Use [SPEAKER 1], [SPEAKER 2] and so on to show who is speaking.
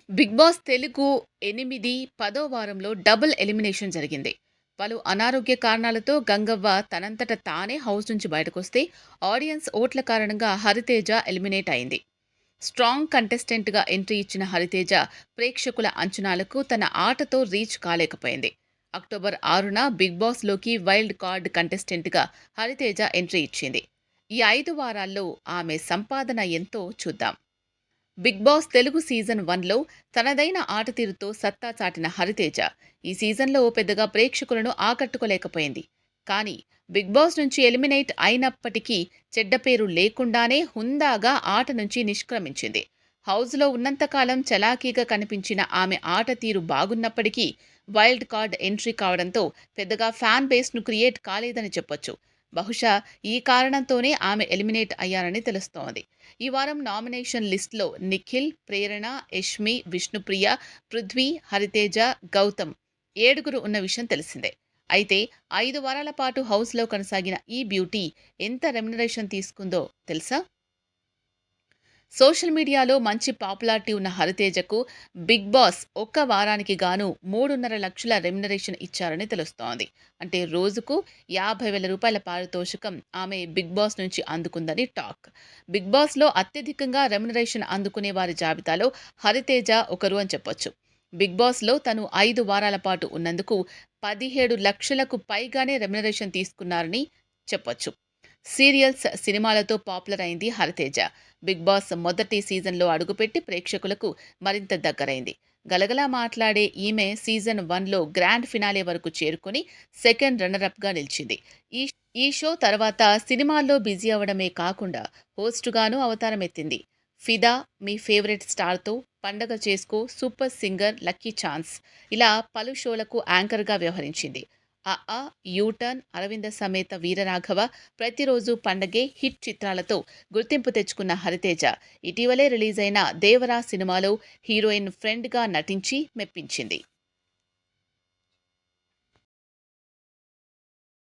[SPEAKER 1] Big boss Telugu 8, 10వ వారంలో double elimination జరిగింది. పలు అనారోగ్య కారణాలతో గంగవ్వ తనంతట తానే హౌస్ నుంచి బయటకొస్తే, ఆడియన్స్ ఓట్ల కారణంగా హరితేజ ఎలిమినేట్ అయింది. స్ట్రాంగ్ కంటెస్టెంట్గా ఎంట్రీ ఇచ్చిన హరితేజ ప్రేక్షకుల అంచనాలకు తన ఆటతో రీచ్ కాలేకపోయింది. అక్టోబర్ 6న బిగ్ బాస్లోకి వైల్డ్ కార్డ్ కంటెస్టెంట్గా హరితేజ ఎంట్రీ ఇచ్చింది. ఈ 5 వారాల్లో ఆమె సంపాదన ఎంతో చూద్దాం. బిగ్ బాస్ తెలుగు సీజన్ 1లో తనదైన ఆటతీరుతో సత్తా చాటిన హరితేజ ఈ సీజన్లో పెద్దగా ప్రేక్షకులను ఆకట్టుకోలేకపోయింది. కానీ బిగ్ బాస్ నుంచి ఎలిమినేట్ అయినప్పటికీ చెడ్డ పేరు లేకుండానే హుందాగా ఆట నుంచి నిష్క్రమించింది. హౌస్లో ఉన్నంతకాలం చలాకీగా కనిపించిన ఆమె ఆట తీరు బాగున్నప్పటికీ వైల్డ్ కార్డ్ ఎంట్రీ కావడంతో పెద్దగా ఫ్యాన్ బేస్ను క్రియేట్ కాలేదని చెప్పొచ్చు. బహుశా ఈ కారణంతోనే ఆమె ఎలిమినేట్ అయ్యారని తెలుస్తోంది. ఈ వారం నామినేషన్ లిస్టులో నిఖిల్, ప్రేరణ, యష్మి, విష్ణుప్రియ, పృథ్వీ, హరితేజ, గౌతమ్ 7గురు ఉన్న విషయం తెలిసిందే. అయితే 5 వారాల పాటు హౌస్లో కొనసాగిన ఈ బ్యూటీ ఎంత రెమ్యునరేషన్ తీసుకుందో తెలుసా? సోషల్ మీడియాలో మంచి పాపులారిటీ ఉన్న హరితేజకు బిగ్ బాస్ ఒక్క వారానికి గాను 3.5 లక్షల రెమ్యునరేషన్ ఇచ్చారని తెలుస్తోంది. అంటే రోజుకు 50,000 రూపాయల పారితోషికం ఆమె బిగ్ బాస్ నుంచి అందుకుందని టాక్. బిగ్ బాస్లో అత్యధికంగా రెమ్యునరేషన్ అందుకునే వారి జాబితాలో హరితేజ ఒకరు అని చెప్పొచ్చు. బిగ్ బాస్లో తను 5 వారాల పాటు ఉన్నందుకు 17 లక్షలకు పైగానే రెమ్యునరేషన్ తీసుకున్నారని చెప్పొచ్చు. సీరియల్స్, సినిమాలతో పాపులర్ అయింది హరితేజ. బిగ్ బాస్ మొదటి సీజన్లో అడుగుపెట్టి ప్రేక్షకులకు మరింత దగ్గరైంది. గలగలా మాట్లాడే ఈమె సీజన్ 1లో గ్రాండ్ ఫినాలే వరకు చేరుకుని సెకండ్ రన్నరప్గా నిలిచింది. ఈ ఈ షో తర్వాత సినిమాల్లో బిజీ అవడమే కాకుండా హోస్టుగాను అవతారమెత్తింది. ఫిదా, మీ ఫేవరెట్ స్టార్తో, పండగ చేసుకో, సూపర్ సింగర్, లక్కీ ఛాన్స్ ఇలా పలు షోలకు యాంకర్గా వ్యవహరించింది. అ యూటర్న్, అరవింద సమేత వీరరాఘవ, ప్రతిరోజు పండగే హిట్ చిత్రాలతో గుర్తింపు తెచ్చుకున్న హరితేజ ఇటీవలే రిలీజైన దేవరా సినిమాలో హీరోయిన్ ఫ్రెండ్గా నటించి మెప్పించింది.